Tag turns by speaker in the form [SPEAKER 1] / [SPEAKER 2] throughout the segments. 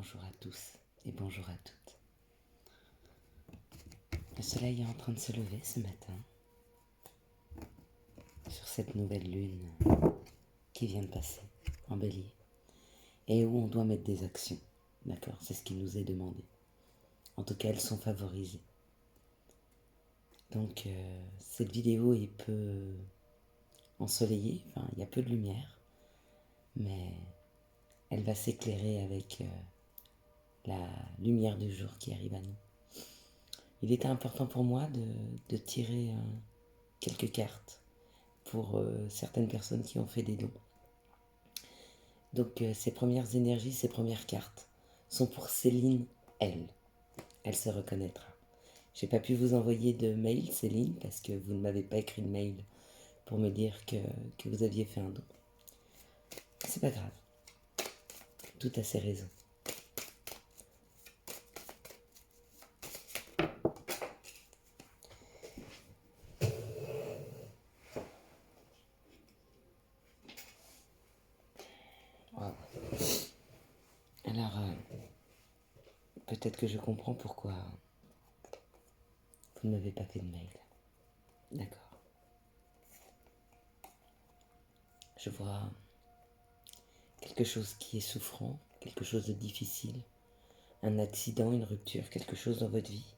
[SPEAKER 1] Bonjour à tous et bonjour à toutes. Le soleil est en train de se lever ce matin sur cette nouvelle lune qui vient de passer en bélier et où on doit mettre des actions. D'accord, c'est ce qui nous est demandé. En tout cas, elles sont favorisées. Donc, cette vidéo est peu ensoleillée, enfin, il y a peu de lumière, mais elle va s'éclairer avec la lumière du jour qui arrive à nous. Il était important pour moi de tirer quelques cartes pour certaines personnes qui ont fait des dons. Donc ces premières énergies, ces premières cartes sont pour Céline, elle. Elle se reconnaîtra. J'ai pas pu vous envoyer de mail, Céline, parce que vous ne m'avez pas écrit de mail pour me dire que vous aviez fait un don. C'est pas grave. Tout a ses raisons. Wow. Alors, peut-être que je comprends pourquoi vous ne m'avez pas fait de mail. D'accord. Je vois quelque chose qui est souffrant, quelque chose de difficile, un accident, une rupture, quelque chose dans votre vie.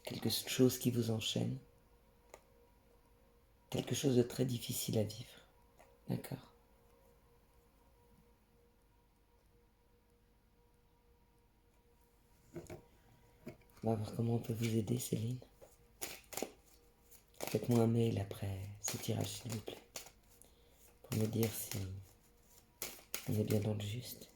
[SPEAKER 1] Quelque chose qui vous enchaîne. Quelque chose de très difficile à vivre. D'accord? On va voir comment on peut vous aider, Céline. Faites-moi un mail après ce tirage, s'il vous plaît, pour me dire si on est bien dans le juste.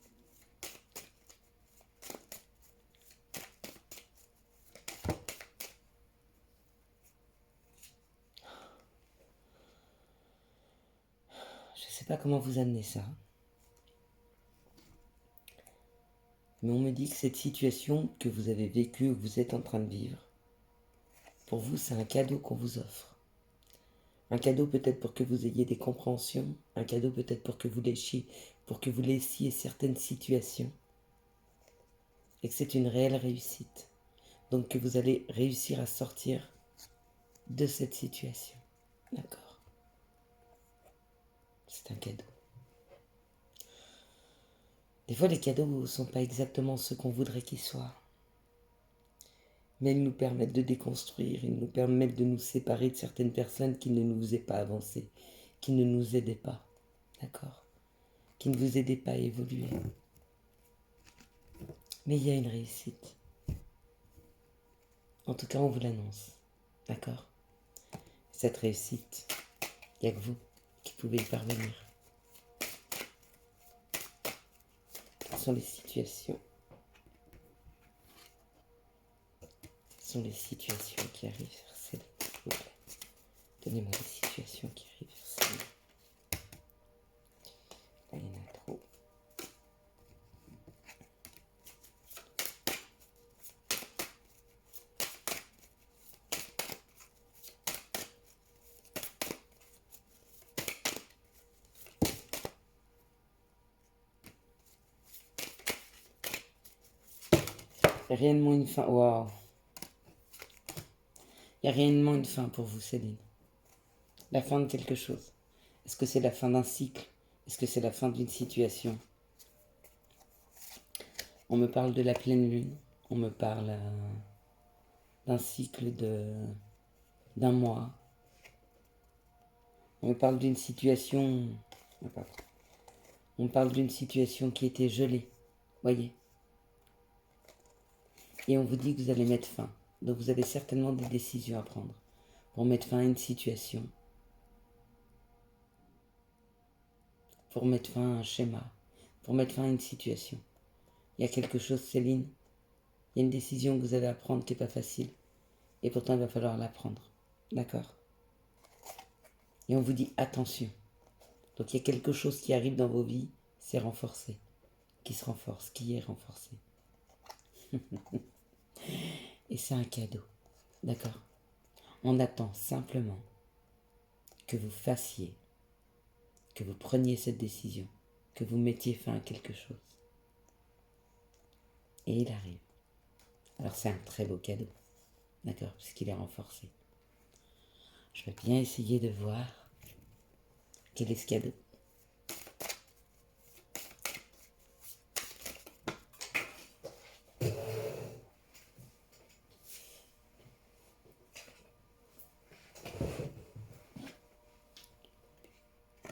[SPEAKER 1] Je ne sais pas comment vous amener ça, mais on me dit que cette situation que vous avez vécue, que vous êtes en train de vivre, pour vous, c'est un cadeau qu'on vous offre. Un cadeau peut-être pour que vous ayez des compréhensions, un cadeau peut-être pour que vous laissiez certaines situations, et que c'est une réelle réussite. Donc que vous allez réussir à sortir de cette situation. D'accord? C'est un cadeau. Des fois, les cadeaux ne sont pas exactement ceux qu'on voudrait qu'ils soient. Mais ils nous permettent de déconstruire, ils nous permettent de nous séparer de certaines personnes qui ne nous faisaient pas avancer, qui ne nous aidaient pas. D'accord? Qui ne vous aidaient pas à évoluer. Mais il y a une réussite. En tout cas, on vous l'annonce. D'accord? Cette réussite, il n'y a que vous qui pouvez y parvenir. Ce sont les situations. Ce sont les situations qui arrivent sur Céline, s'il vous plaît. Donnez-moi les situations qui arrivent sur Céline. Là, il y en a trop. Il y a réellement une fin. Waouh! Il y a réellement une fin pour vous, Céline. La fin de quelque chose. Est-ce que c'est la fin d'un cycle? Est-ce que c'est la fin d'une situation? On me parle de la pleine lune. On me parle d'un cycle d'un mois. On me parle d'une situation... On me parle d'une situation qui était gelée. Voyez? Et on vous dit que vous allez mettre fin. Donc vous avez certainement des décisions à prendre pour mettre fin à une situation, pour mettre fin à un schéma, pour mettre fin à une situation. Il y a quelque chose, Céline, il y a une décision que vous avez à prendre qui n'est pas facile. Et pourtant, il va falloir la prendre. D'accord? Et on vous dit attention. Donc il y a quelque chose qui arrive dans vos vies, c'est renforcé. Qui se renforce, qui est renforcé. Et c'est un cadeau. D'accord? On attend simplement que vous fassiez, que vous preniez cette décision que vous mettiez fin à quelque chose. Et il arrive. Alors c'est un très beau cadeau, d'accord, puisqu'il est renforcé. Je vais bien essayer de voir quel est ce cadeau.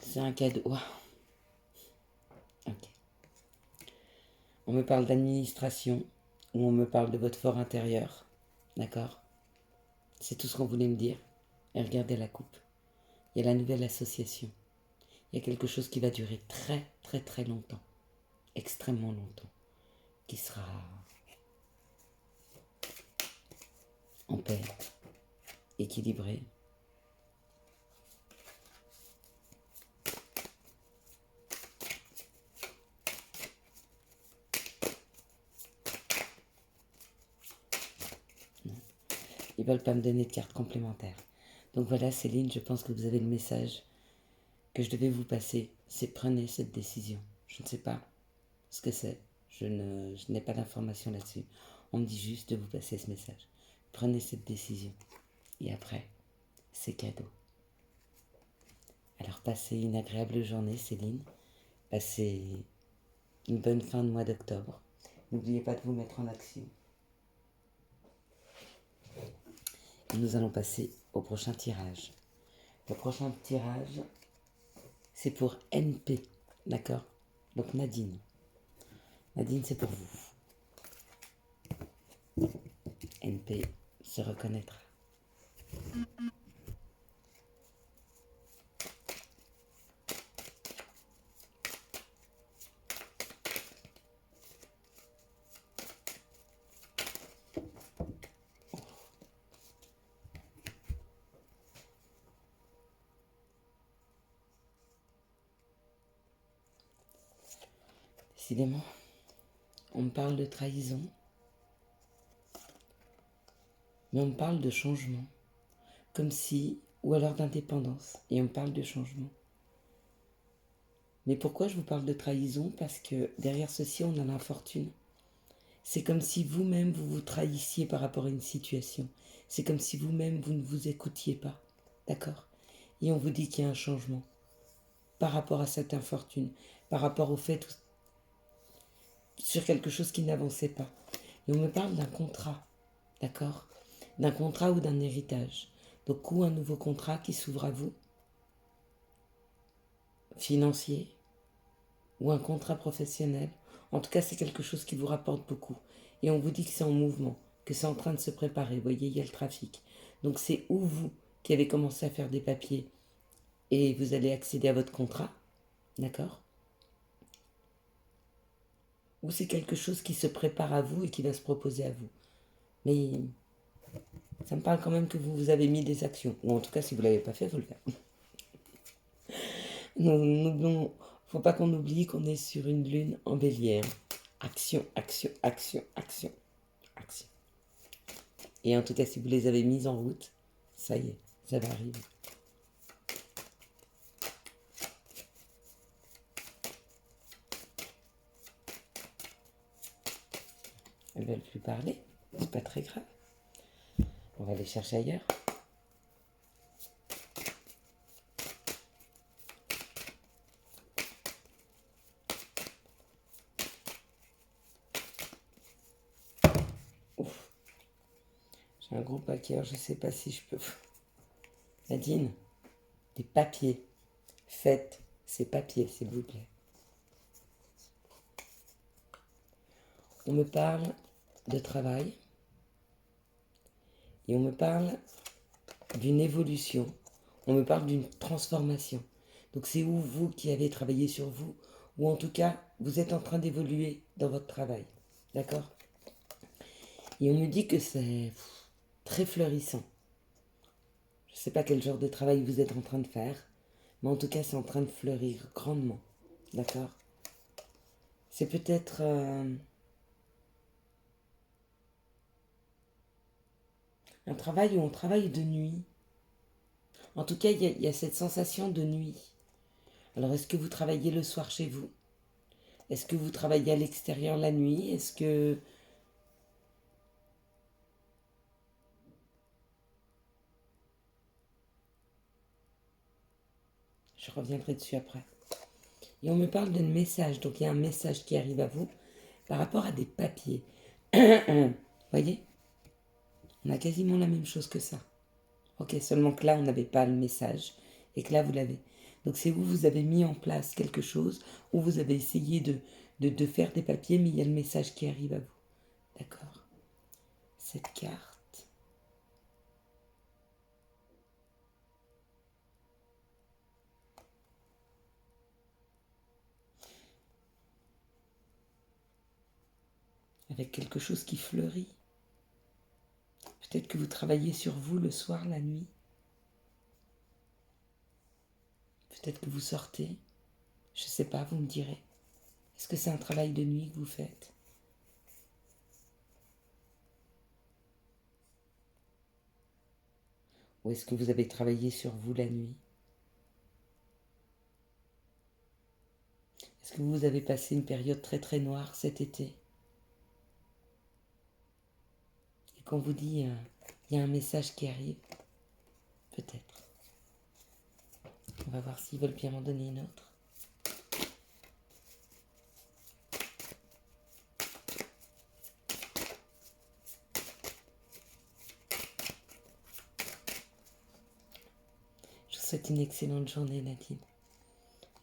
[SPEAKER 1] C'est un cadeau. Wow. Ok. On me parle d'administration ou on me parle de votre fort intérieur. D'accord? C'est tout ce qu'on voulait me dire. Et regardez la coupe. Il y a la nouvelle association. Il y a quelque chose qui va durer très très très longtemps. Extrêmement longtemps. Qui sera en paix, équilibré. Ils veulent pas me donner de carte complémentaire. Donc voilà, Céline, je pense que vous avez le message que je devais vous passer. C'est prenez cette décision. Je ne sais pas ce que c'est. Je n'ai pas d'informations là-dessus. On me dit juste de vous passer ce message. Prenez cette décision. Et après, c'est cadeau. Alors passez une agréable journée, Céline. Passez une bonne fin de mois d'octobre. N'oubliez pas de vous mettre en action. Et nous allons passer au prochain tirage. Le prochain tirage, c'est pour NP, d'accord? Donc Nadine. Nadine, c'est pour vous. NP se reconnaîtra. Décidément, on me parle de trahison, mais on me parle de changement, comme si, ou alors d'indépendance, et on me parle de changement. Mais pourquoi je vous parle de trahison? Parce que derrière ceci, on a l'infortune. C'est comme si vous-même, vous vous trahissiez par rapport à une situation. C'est comme si vous-même, vous ne vous écoutiez pas, d'accord? Et on vous dit qu'il y a un changement par rapport à cette infortune, par rapport au fait sur quelque chose qui n'avançait pas. Et on me parle d'un contrat, d'accord? D'un contrat ou d'un héritage. Donc, ou un nouveau contrat qui s'ouvre à vous, financier, ou un contrat professionnel. En tout cas, c'est quelque chose qui vous rapporte beaucoup. Et on vous dit que c'est en mouvement, que c'est en train de se préparer. Vous voyez, il y a le trafic. Donc, c'est ou vous qui avez commencé à faire des papiers et vous allez accéder à votre contrat, d'accord? Ou c'est quelque chose qui se prépare à vous et qui va se proposer à vous. Mais ça me parle quand même que vous avez mis des actions. Ou en tout cas, si vous ne l'avez pas fait, il faut le faire. Non, faut pas qu'on oublie qu'on est sur une lune en bélier. Action, action, action, action, action. Et en tout cas, si vous les avez mises en route, ça y est, ça va arriver. Elles ne veulent plus parler, c'est pas très grave. On va les chercher ailleurs. Ouf. J'ai un gros paquet, alors je sais pas si je peux. Nadine, des papiers. Faites ces papiers, s'il vous plaît. On me parle de travail et on me parle d'une évolution, on me parle d'une transformation. Donc c'est ou vous qui avez travaillé sur vous, ou en tout cas, vous êtes en train d'évoluer dans votre travail. D'accord? Et on me dit que c'est très fleurissant. Je ne sais pas quel genre de travail vous êtes en train de faire, mais en tout cas, c'est en train de fleurir grandement. D'accord? C'est peut-être un travail où on travaille de nuit. En tout cas, il y a cette sensation de nuit. Alors, est-ce que vous travaillez le soir chez vous? Est-ce que vous travaillez à l'extérieur la nuit? Est-ce que... Je reviendrai dessus après. Et on me parle d'un message. Donc il y a un message qui arrive à vous par rapport à des papiers. Voyez? On a quasiment la même chose que ça. Ok, seulement que là, on n'avait pas le message et que là, vous l'avez. Donc c'est vous avez mis en place quelque chose ou vous avez essayé de faire des papiers, mais il y a le message qui arrive à vous. D'accord? Cette carte. Avec quelque chose qui fleurit. Peut-être que vous travaillez sur vous le soir, la nuit. Peut-être que vous sortez. Je ne sais pas, vous me direz. Est-ce que c'est un travail de nuit que vous faites? Ou est-ce que vous avez travaillé sur vous la nuit? Est-ce que vous avez passé une période très très noire cet été? Et qu'on vous dit, il y a un message qui arrive? Peut-être. On va voir s'ils veulent bien m'en donner une autre. Je vous souhaite une excellente journée, Nadine.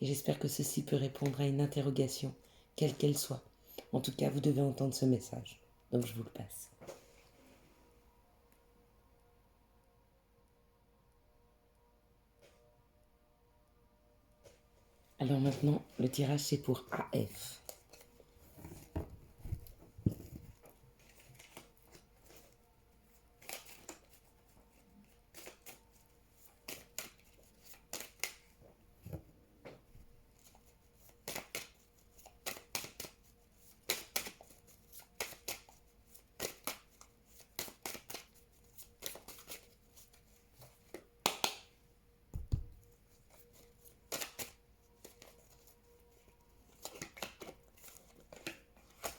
[SPEAKER 1] Et j'espère que ceci peut répondre à une interrogation, quelle qu'elle soit. En tout cas, vous devez entendre ce message. Donc je vous le passe. Alors maintenant, le tirage c'est pour AF.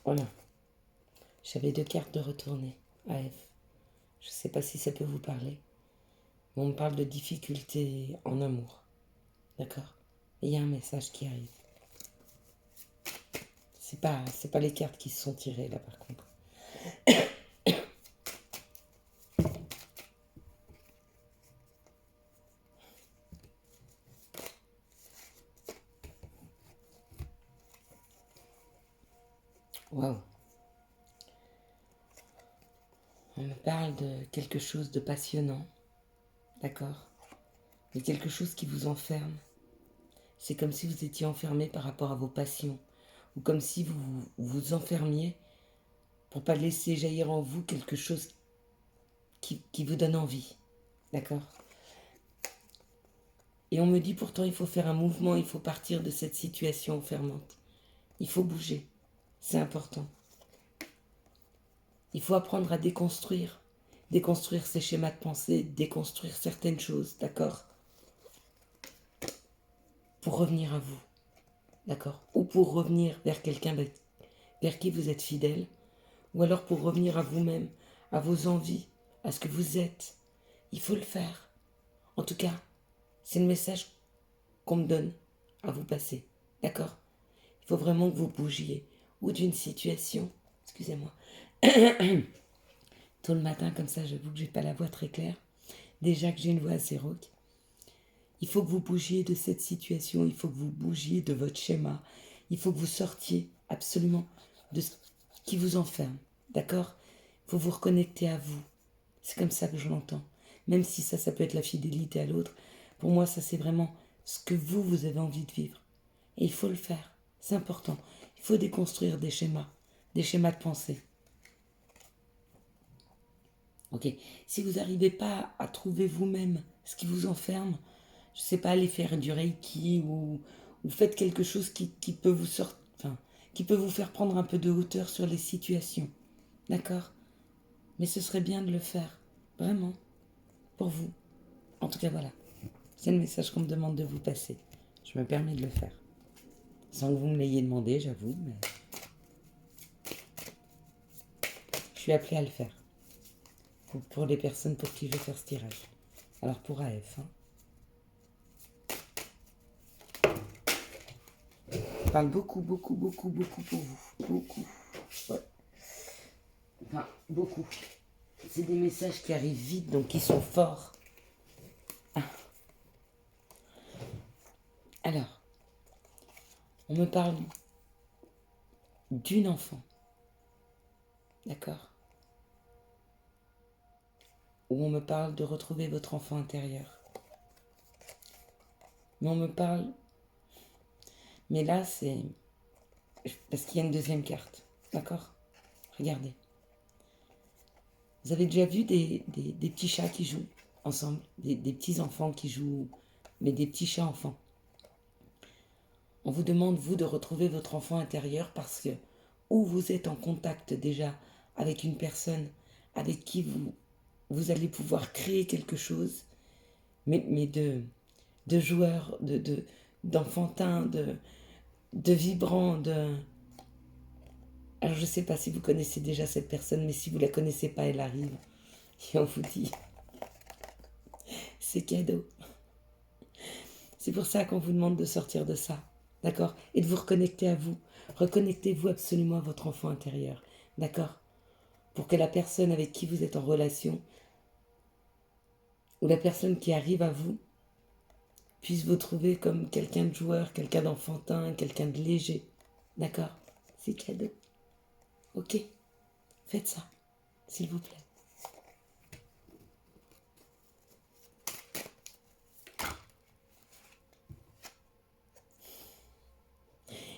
[SPEAKER 1] Voilà. J'avais 2 cartes de retourner. AF. Je ne sais pas si ça peut vous parler. Mais on me parle de difficultés en amour. D'accord? Et il y a un message qui arrive. C'est pas les cartes qui se sont tirées là par contre. Waouh. On me parle de quelque chose de passionnant. D'accord? Mais quelque chose qui vous enferme. C'est comme si vous étiez enfermé par rapport à vos passions. Ou comme si vous vous enfermiez pour pas laisser jaillir en vous quelque chose qui vous donne envie. D'accord? Et on me dit pourtant il faut faire un mouvement, il faut partir de cette situation enfermante. Il faut bouger. C'est important. Il faut apprendre à déconstruire. Déconstruire ses schémas de pensée, déconstruire certaines choses, d'accord? Pour revenir à vous, d'accord? Ou pour revenir vers quelqu'un vers qui vous êtes fidèle, ou alors pour revenir à vous-même, à vos envies, à ce que vous êtes. Il faut le faire. En tout cas, c'est le message qu'on me donne à vous passer, d'accord? Il faut vraiment que vous bougiez, ou d'une situation, excusez-moi, tôt le matin comme ça, j'avoue que j'ai pas la voix très claire, déjà que j'ai une voix assez rauque. Il faut que vous bougiez de cette situation, il faut que vous bougiez de votre schéma, il faut que vous sortiez absolument de ce qui vous enferme, d'accord? Il faut vous reconnecter à vous. C'est comme ça que je l'entends. Même si ça peut être la fidélité à l'autre, pour moi, ça c'est vraiment ce que vous avez envie de vivre. Et il faut le faire, c'est important. Il faut déconstruire des schémas de pensée. Ok, si vous n'arrivez pas à trouver vous-même ce qui vous enferme, je ne sais pas, aller faire du reiki ou faites quelque chose qui peut vous sortir, enfin, qui peut vous faire prendre un peu de hauteur sur les situations. D'accord? Mais ce serait bien de le faire, vraiment, pour vous. En tout cas, voilà. C'est le message qu'on me demande de vous passer. Je me permets de le faire. Sans que vous me l'ayez demandé, j'avoue, mais je suis appelée à le faire. Pour les personnes pour qui je vais faire ce tirage. Alors pour AF, hein. Je parle beaucoup, beaucoup, beaucoup, beaucoup pour vous. Beaucoup. Ouais. Enfin, beaucoup. C'est des messages qui arrivent vite, donc qui sont forts. Ah. Alors, on me parle d'une enfant. D'accord? Ou on me parle de retrouver votre enfant intérieur. Mais on me parle... Mais là, c'est... Parce qu'il y a une deuxième carte. D'accord? Regardez. Vous avez déjà vu des petits chats qui jouent ensemble, des petits enfants qui jouent, mais des petits chats enfants. On vous demande, vous, de retrouver votre enfant intérieur parce que ou vous êtes en contact déjà avec une personne avec qui vous allez pouvoir créer quelque chose, mais de joueur, d'enfantin, de vibrant, de... Alors je ne sais pas si vous connaissez déjà cette personne, mais si vous ne la connaissez pas, elle arrive. Et on vous dit, c'est cadeau. C'est pour ça qu'on vous demande de sortir de ça, d'accord? Et de vous reconnecter à vous. Reconnectez-vous absolument à votre enfant intérieur, d'accord? Pour que la personne avec qui vous êtes en relation, ou la personne qui arrive à vous, puisse vous trouver comme quelqu'un de joueur, quelqu'un d'enfantin, quelqu'un de léger, d'accord? C'est cadeau. Ok? Faites ça, s'il vous plaît.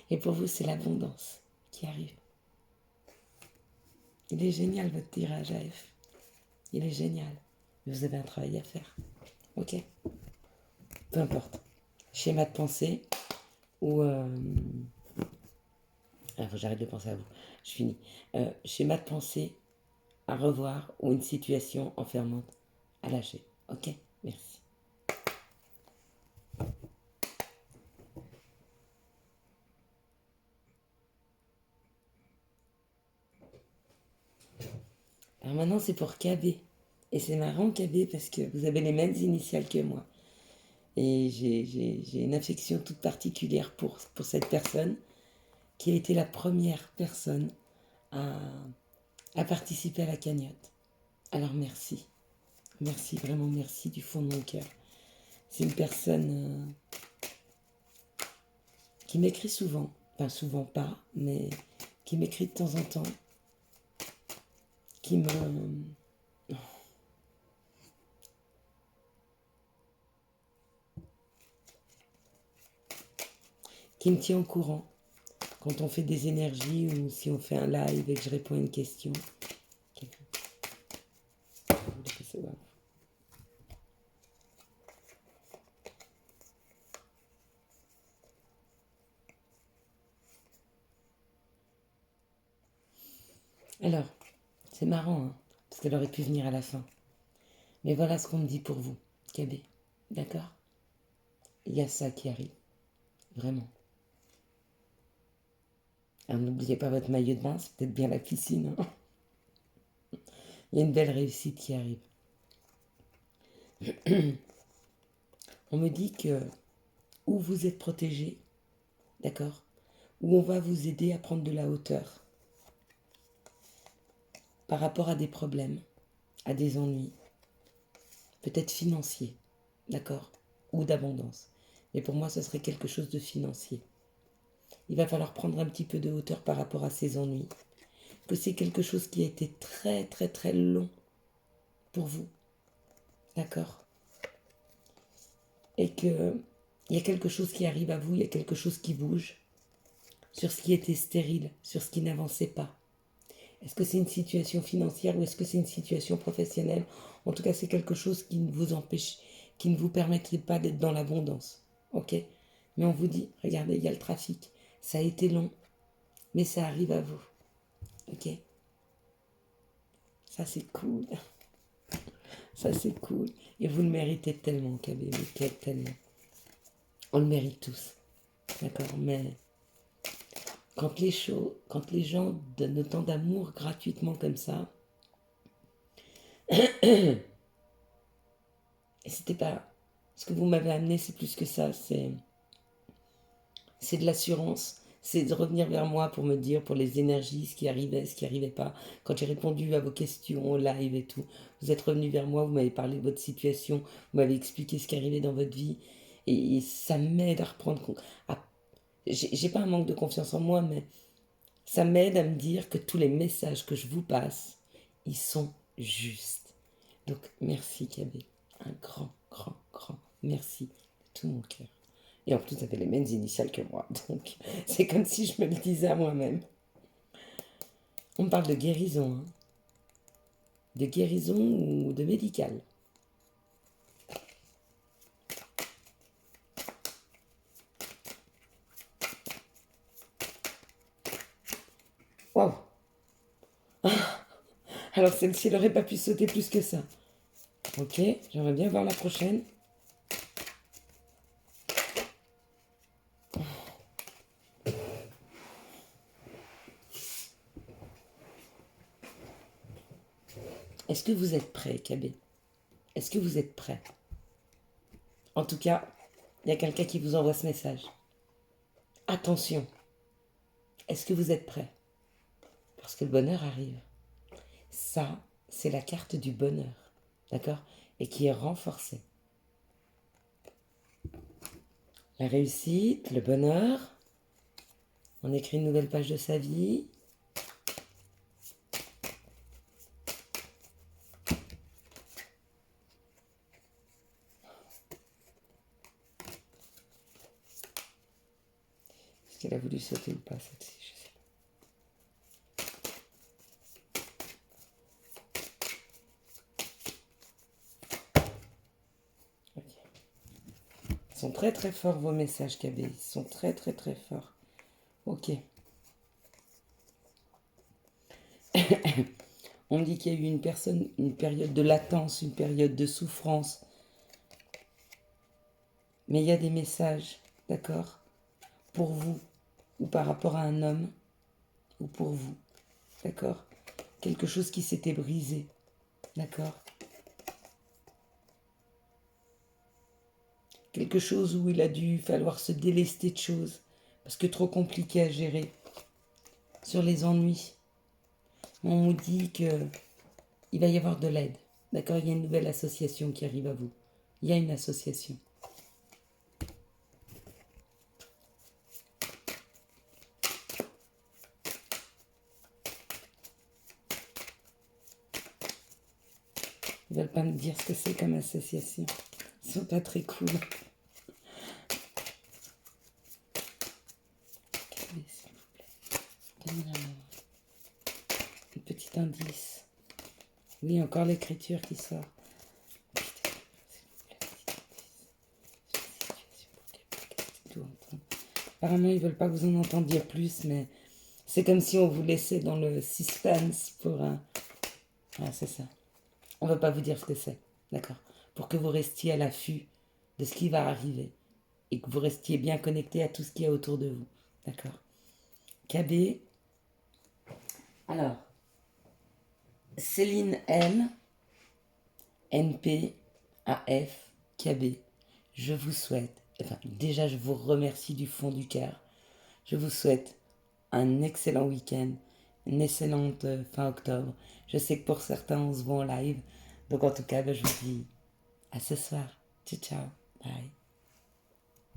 [SPEAKER 1] Et pour vous, c'est l'abondance qui arrive. Il est génial, votre tirage AF. Il est génial. Mais vous avez un travail à faire. Ok? Peu importe. Schéma de pensée ou... faut que j'arrête de penser à vous. Je finis. Schéma de pensée à revoir ou une situation enfermante à lâcher. Ok? Merci. Alors maintenant, c'est pour KB. Et c'est marrant, KB, parce que vous avez les mêmes initiales que moi. Et j'ai une affection toute particulière pour cette personne qui a été la première personne à participer à la cagnotte. Alors merci. Merci, vraiment merci du fond de mon cœur. C'est une personne qui m'écrit souvent. Enfin, souvent pas, mais qui m'écrit de temps en temps. Qui me... qui me tient au courant quand on fait des énergies ou si on fait un live et que je réponds à une question. Alors, c'est marrant, hein, parce qu'elle aurait pu venir à la fin. Mais voilà ce qu'on me dit pour vous, KB. D'accord? Il y a ça qui arrive. Vraiment. Alors n'oubliez pas votre maillot de bain, c'est peut-être bien la piscine. Hein. Il y a une belle réussite qui arrive. On me dit que où vous êtes protégé, d'accord? Où on va vous aider à prendre de la hauteur par rapport à des problèmes, à des ennuis, peut-être financiers, d'accord? Ou d'abondance. Mais pour moi, ce serait quelque chose de financier. Il va falloir prendre un petit peu de hauteur par rapport à ces ennuis. Que c'est quelque chose qui a été très très très long pour vous. D'accord? Et que il y a quelque chose qui arrive à vous, il y a quelque chose qui bouge sur ce qui était stérile, sur ce qui n'avançait pas. Est-ce que c'est une situation financière ou est-ce que c'est une situation professionnelle? En tout cas, c'est quelque chose qui ne vous empêche, qui ne vous permettrait pas d'être dans l'abondance. Ok? Mais on vous dit, regardez, il y a le trafic. Ça a été long, mais ça arrive à vous. Ok? Ça, c'est cool. Ça, c'est cool. Et vous le méritez tellement, KB, tellement. On le mérite tous. D'accord? Mais quand les gens donnent autant d'amour gratuitement comme ça, et c'était pas... Ce que vous m'avez amené, c'est plus que ça, c'est de l'assurance, c'est de revenir vers moi pour me dire, pour les énergies, ce qui arrivait pas. Quand j'ai répondu à vos questions au live et tout, vous êtes revenu vers moi, vous m'avez parlé de votre situation, vous m'avez expliqué ce qui arrivait dans votre vie, et ça m'aide à reprendre... J'ai pas un manque de confiance en moi, mais ça m'aide à me dire que tous les messages que je vous passe, ils sont justes. Donc merci Kabé, un grand, grand, grand merci de tout mon cœur. Et en plus, ça fait les mêmes initiales que moi, donc c'est comme si je me le disais à moi-même. On parle de guérison, hein. De guérison ou de médical. Waouh. Alors celle-ci, elle n'aurait pas pu sauter plus que ça. Ok, j'aimerais bien voir la prochaine. Est-ce que vous êtes prêt, Kabé? Est-ce que vous êtes prêt? En tout cas, il y a quelqu'un qui vous envoie ce message. Attention, est-ce que vous êtes prêt? Parce que le bonheur arrive. Ça, c'est la carte du bonheur, d'accord? Et qui est renforcée. La réussite, le bonheur. On écrit une nouvelle page de sa vie. Est-ce qu'elle a voulu sauter ou pas, celle-ci? Je sais pas. Ok. Ils sont très très forts vos messages, KB. Ils sont très très très forts. Ok. On me dit qu'il y a eu une période de latence, une période de souffrance. Mais il y a des messages, d'accord? Pour vous, ou par rapport à un homme, ou pour vous, d'accord? Quelque chose qui s'était brisé, d'accord? Quelque chose où il a dû falloir se délester de choses, parce que trop compliqué à gérer. Sur les ennuis, on nous dit que il va y avoir de l'aide, d'accord? Il y a une nouvelle association qui arrive à vous. Il y a une association. Ils veulent pas me dire ce que c'est comme association. Ils sont pas très cool. S'il vous plaît. Donnez-moi un petit indice. Oui, encore l'écriture qui sort. Apparemment, ils veulent pas que vous en entendiez plus, mais c'est comme si on vous laissait dans le suspense pour un... Ah, c'est ça. On ne veut pas vous dire ce que c'est, d'accord? Pour que vous restiez à l'affût de ce qui va arriver et que vous restiez bien connecté à tout ce qu'il y a autour de vous, d'accord? KB. Alors, Céline M, NP, AF, KB. Je vous souhaite, enfin déjà je vous remercie du fond du cœur. Je vous souhaite un excellent week-end, une excellente fin octobre. Je sais que pour certains on se voit en live. Donc en tout cas, je vous dis à ce soir. Ciao, ciao. Bye.